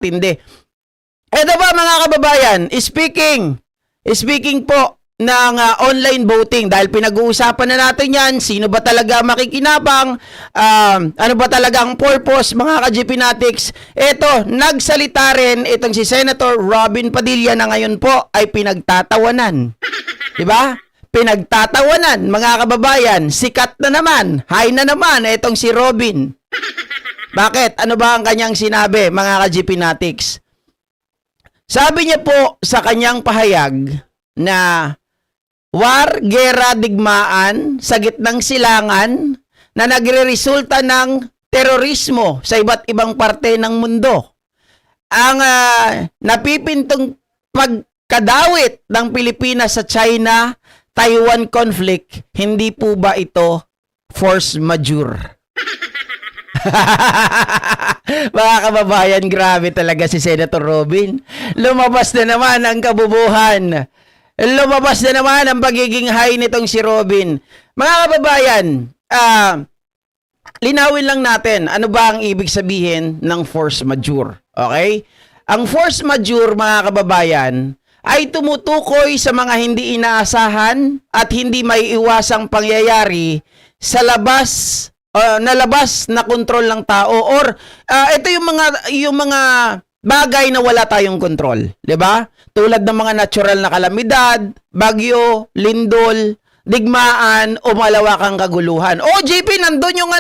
tindi. Ito ba mga kababayan, speaking po ng online voting, dahil pinag-uusapan na natin yan, sino ba talaga makikinabang, ano ba talaga ang purpose, mga ka-GPnatics. Ito, nagsalita rin itong si Senator Robin Padilla na ngayon po ay pinagtatawanan. Diba? Pinagtatawanan, mga kababayan. Sikat na naman, high na naman itong si Robin. Bakit? Ano ba ang kanyang sinabi, mga ka-GPnatics? Sabi niya po sa kanyang pahayag na war, gera, digmaan sa gitnang silangan na nagre-resulta ng terorismo sa iba't ibang parte ng mundo. Ang napipintong pagkadawit ng Pilipinas sa China-Taiwan conflict, hindi po ba ito force majeure? Mga kababayan, grabe talaga si Senator Robin. Lumabas na naman ang kabubuhan. Lumabas na naman ang pagiging high nitong si Robin. Mga kababayan, linawin lang natin, ano ba ang ibig sabihin ng force majeure? Okay? Ang force majeure, mga kababayan, ay tumutukoy sa mga hindi inaasahan at hindi may iwasang pangyayari sa labas na kontrol ng tao, or ito yung mga bagay na wala tayong kontrol, 'di ba? Tulad ng mga natural na kalamidad, bagyo, lindol, digmaan o malawakang kaguluhan. O JP, nandun yung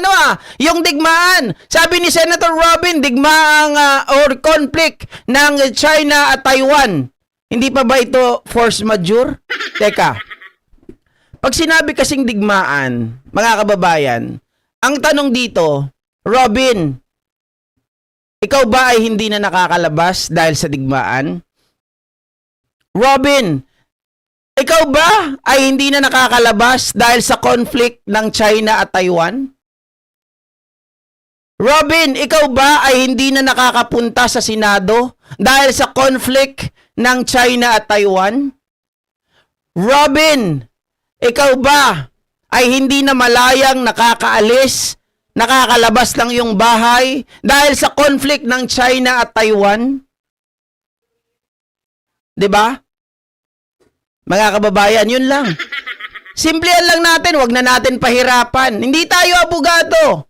yung digmaan. Sabi ni Senator Robin, digmaang or conflict ng China at Taiwan. Hindi pa ba ito force majeure? Teka. Pag sinabi kasing digmaan, mga kababayan, ang tanong dito, Robin, ikaw ba ay hindi na nakakalabas dahil sa digmaan? Robin, ikaw ba ay hindi na nakakalabas dahil sa conflict ng China at Taiwan? Robin, ikaw ba ay hindi na nakakapunta sa Senado dahil sa conflict ng China at Taiwan? Robin, ikaw ba ay hindi na malayang nakakaalis, nakakalabas ng iyong bahay dahil sa conflict ng China at Taiwan? 'Di ba? Mga kababayan, yun lang. Simplihan lang natin, wag na natin pahirapan. Hindi tayo abogado.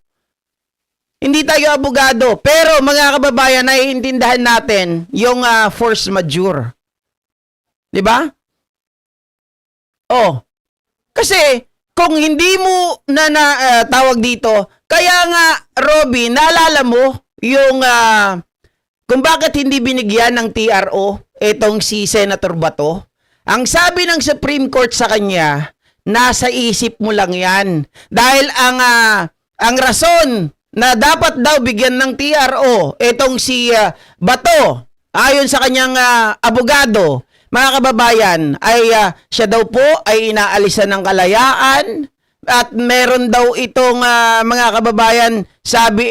Hindi tayo abogado. Pero mga kababayan, naiintindihan natin yung force majeure. 'Di ba? Oh. Kasi kung hindi mo tawag dito, kaya nga, Robin, naalala mo yung kung bakit hindi binigyan ng TRO itong si Senator Bato? Ang sabi ng Supreme Court sa kanya, nasa isip mo lang yan. Dahil ang rason na dapat daw bigyan ng TRO itong si Bato, ayon sa kanyang abogado, mga kababayan, ay siya daw po ay inaalisan ng kalayaan at meron daw itong mga kababayan, sabi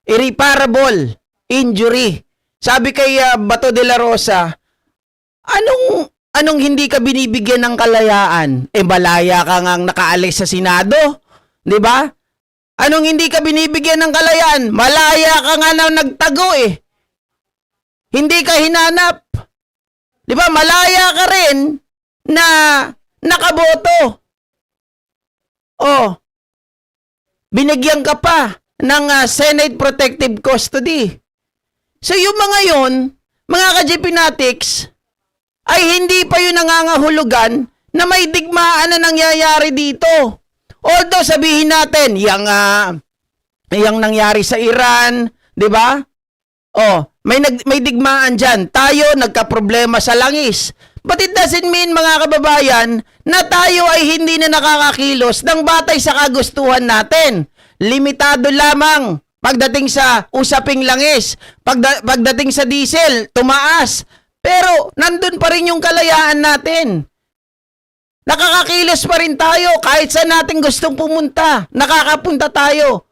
irreparable injury. Sabi kay Bato de la Rosa, anong hindi ka binibigyan ng kalayaan? Malaya ka ngang nakaalis sa Senado, 'di ba? Anong hindi ka binibigyan ng kalayaan? Malaya ka nga na nagtago Hindi ka hinanap. 'Di ba? Malaya ka rin na nakaboto. Oh. Binigyan ka pa ng Senate Protective Custody. So yung mga yon, mga ka-GPnatics, ay hindi pa yun nangangahulugan na may digmaan na nangyayari dito. Although sabihin natin, yung nangyari sa Iran, 'di ba? Oh, may digmaan dyan. Tayo nagka-problema sa langis. But it doesn't mean, mga kababayan, na tayo ay hindi na nakakakilos ng batay sa kagustuhan natin. Limitado lamang pagdating sa usaping langis. Pagdating sa diesel, tumaas. Pero nandun pa rin yung kalayaan natin. Nakakakilos pa rin tayo kahit saan natin gustong pumunta. Nakakapunta tayo.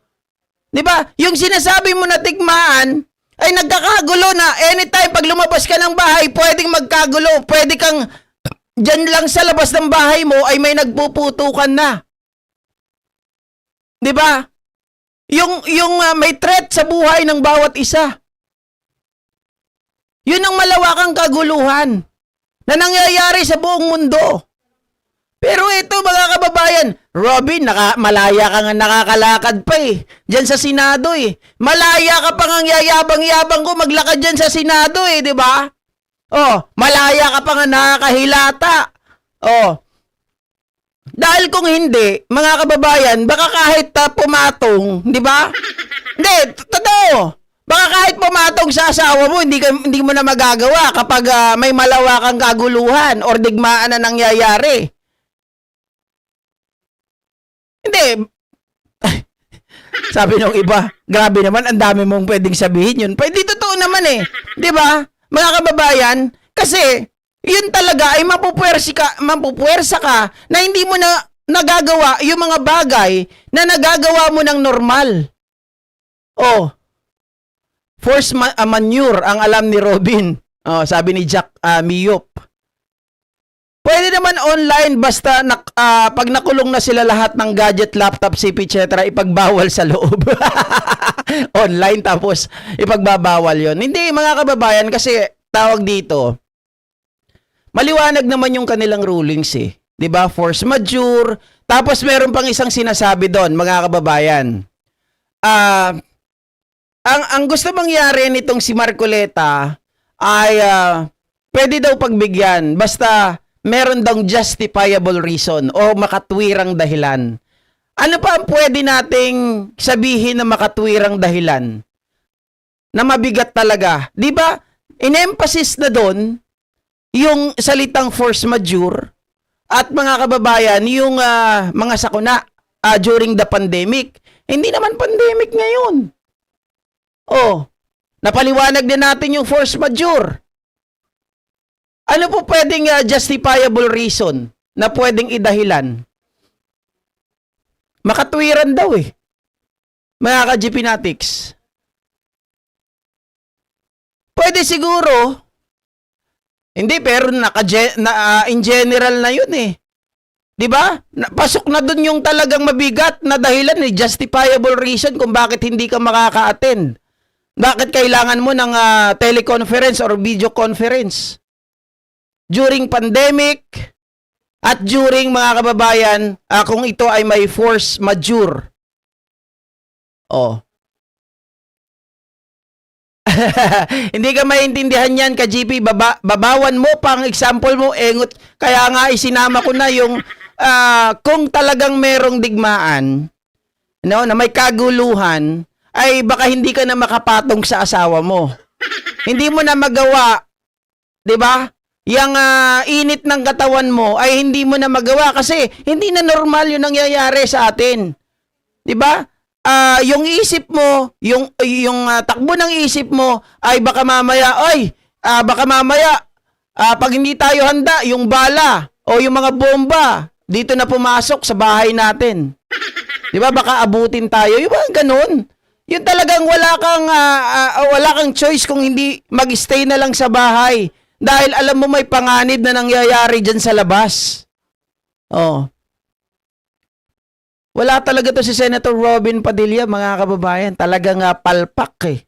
'Di ba? Yung sinasabi mo na tigmaan ay nagkakagulo na anytime pag lumabas ka ng bahay, pwedeng magkagulo. Pwede kang dyan lang sa labas ng bahay mo ay may nagpuputukan na. 'Di ba? Yung may threat sa buhay ng bawat isa. Yun ang malawakang kaguluhan na nangyayari sa buong mundo. Pero ito mga kababayan, Robin, malaya ka nga nakakalakad pa eh. Diyan sa Senado eh. Malaya ka pa nga yayabang-yabang ko maglakad dyan sa Senado eh, di ba? Oh, malaya ka pa nga nakakahilata. Oh. Dahil kung hindi, mga kababayan, baka kahit pumatong, di ba? Hindi, totoo. Baka kahit pumatong sa asawa mo, hindi mo na magagawa kapag may malawakang kaguluhan or digmaan na nangyayari. Hindi. Sabi ng iba, grabe naman, ang dami mong pwedeng sabihin yun. Pwede totoo naman eh. Di ba? Mga kababayan, kasi yun talaga ay mapupuwersa ka na hindi mo na nagagawa yung mga bagay na nagagawa mo ng normal. Oh. Force manure ang alam ni Robin. Oh, sabi ni Jack Miyop. Pwede naman online basta pag nakulong na sila lahat ng gadget, laptop, CP, etc. ipagbawal sa loob. Online tapos ipagbabawal yon. Hindi mga kababayan kasi tawag dito. Maliwanag naman yung kanilang rulings eh. 'Di ba? Force majeure. Tapos meron pang isang sinasabi doon mga kababayan. Ang gusto mangyari nitong si Marcoleta ay pwede daw pagbigyan basta meron daw justifiable reason o makatwirang dahilan. Ano pa ang pwede nating sabihin na makatwirang dahilan? Na mabigat talaga. Di ba? In-emphasis na doon yung salitang force majeure at mga kababayan, yung mga sakuna during the pandemic. Hindi naman pandemic ngayon. Oh, napaliwanag din natin yung force majeure. Ano po pwedeng justifiable reason na pwedeng idahilan? Makatwiran daw eh. Mga ka-GPnatics. Pwede siguro. Hindi, pero in general na yun eh. Di ba? Pasok na dun yung talagang mabigat na dahilan eh. Justifiable reason kung bakit hindi ka makaka-attend. Bakit kailangan mo ng teleconference or video conference? During pandemic at during mga kababayan kung ito ay may force majeure. Oh. Hindi ka maintindihan yan ka GP, babawan mo pang example mo engot. Kaya nga isinama ko na yung kung talagang merong digmaan na may kaguluhan ay baka hindi ka na makapatong sa asawa mo. Hindi mo na magawa, 'di ba? Yang init ng katawan mo ay hindi mo na magawa kasi hindi na normal yung nangyayari sa atin. 'Di ba? Yung isip mo, yung takbo ng isip mo ay baka mamaya, pag hindi tayo handa, yung bala o yung mga bomba dito na pumasok sa bahay natin. 'Di ba? Baka abutin tayo. Yung mga ganun. Yung talagang wala kang choice kung hindi mag-stay na lang sa bahay. Dahil alam mo may panganib na nangyayari dyan sa labas. Oh. Wala talaga to si Senator Robin Padilla, mga kababayan. Talagang palpak eh.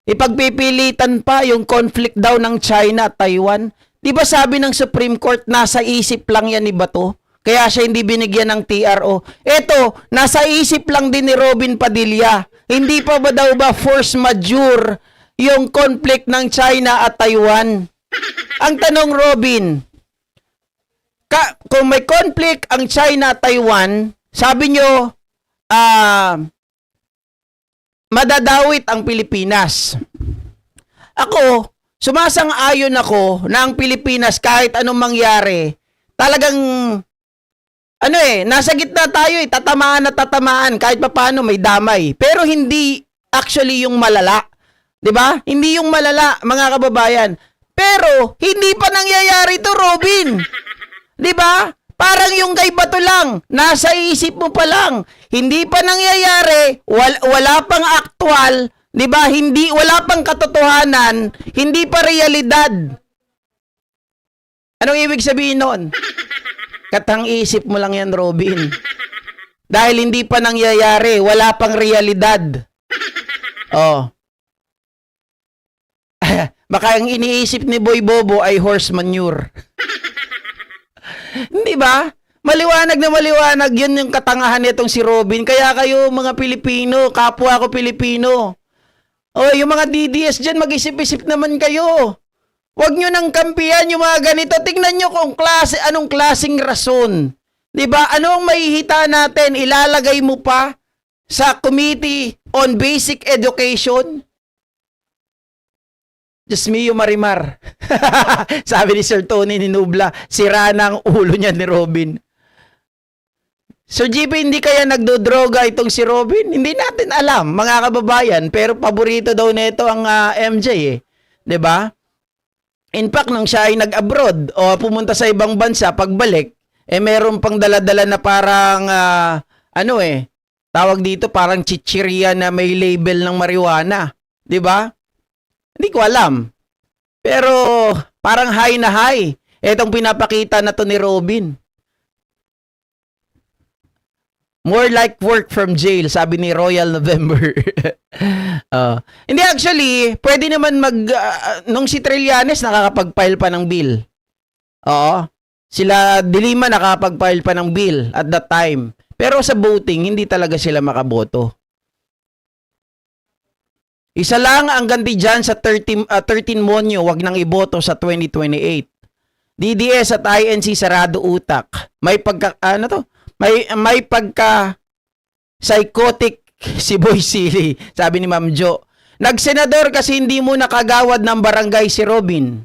Ipagpipilitan pa yung conflict daw ng China at Taiwan. Di ba sabi ng Supreme Court, nasa isip lang yan ni Bato? Kaya siya hindi binigyan ng TRO. Eto, nasa isip lang din ni Robin Padilla. Hindi pa ba daw force majeure yung conflict ng China at Taiwan? Ang tanong, Robin, kung may conflict ang China at Taiwan, sabi nyo, madadawit ang Pilipinas. Ako, sumasang-ayon ako na ang Pilipinas kahit anong mangyari, talagang, nasa gitna tayo eh, tatamaan kahit papaano may damay. Pero hindi actually yung malala. 'Di ba? Hindi yung malala, mga kababayan. Pero, hindi pa nangyayari to, Robin. 'Di ba? Parang yung kay Bato lang, nasa isip mo pa lang. Hindi pa nangyayari, wala pang aktual, 'di ba? Wala pang katotohanan, hindi pa realidad. Anong ibig sabihin noon? Katang isip mo lang yan, Robin. Dahil hindi pa nangyayari, wala pang realidad. Oh. Baka ang iniisip ni Boy Bobo ay horse manure. Hindi ba? Maliwanag na maliwanag yun yung katangahan nitong si Robin. Kaya kayo mga Pilipino, kapwa ko Pilipino. O, yung mga DDS dyan, mag-isip-isip naman kayo. Huwag nyo nang kampihan yung mga ganito. Tingnan nyo kung anong klaseng rason. Diba? Ano ang mahihita natin? Ilalagay mo pa sa Committee on Basic Education? Diyos mio Marimar. Sabi ni Sir Tony ni Nubla, sira na ang ulo niya ni Robin. Sir GP, hindi kaya nagdodroga itong si Robin? Hindi natin alam, mga kababayan. Pero paborito daw nito ang MJ eh. 'Di ba? In fact, nung siya ay nag-abroad o pumunta sa ibang bansa, pagbalik, meron pang dala-dala na parang, tawag dito parang chichirya na may label ng marijuana. 'Di ba? Hindi ko alam. Pero parang high na high. Itong pinapakita na to ni Robin. More like work from jail, sabi ni Royal November. Hindi, actually, pwede naman nung si Trillanes nakakapag-file pa ng bill. Oo. Sila Dilima nakakapag-file pa ng bill at that time. Pero sa voting, hindi talaga sila makaboto. Isa lang ang ganti dyan sa 13 monyo, wag nang iboto sa 2028. DDS at INC sarado utak. May pagka psychotic si Boy Silly, sabi ni Ma'am Jo. Nagsenador kasi hindi mo nakagawad ng barangay si Robin.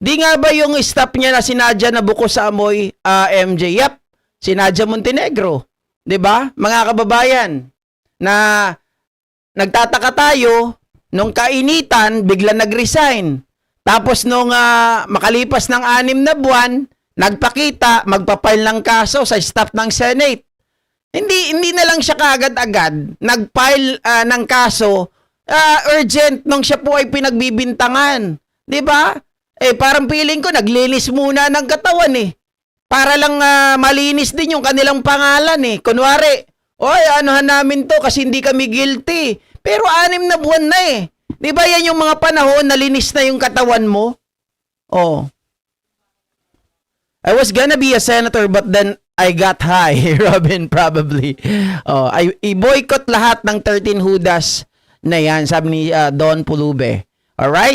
Di nga ba yung staff niya na sinadya na buko sa amoy MJ? Yep, sinadya Montenegro. 'Di ba? Mga kababayan, na nagtataka tayo nung kainitan bigla nag-resign. Tapos nung makalipas ng 6 na buwan, nagpakita, magpapile ng kaso sa staff ng Senate. Hindi na lang siya kaagad-agad nagfile ng kaso urgent nung siya po ay pinagbibintangan. 'Di ba? Parang feeling ko naglinis muna ng katawan eh. Para lang malinis din yung kanilang pangalan eh. Kunwari, oy, anuhan namin to kasi hindi kami guilty. Pero 6 na buwan na eh. 'Di ba yan yung mga panahon na linis na yung katawan mo? Oh. I was gonna be a senator but then I got high. Robin probably. Oh, i-boycott lahat ng 13 Hudas na yan, sabi ni Don Pulube. Alright?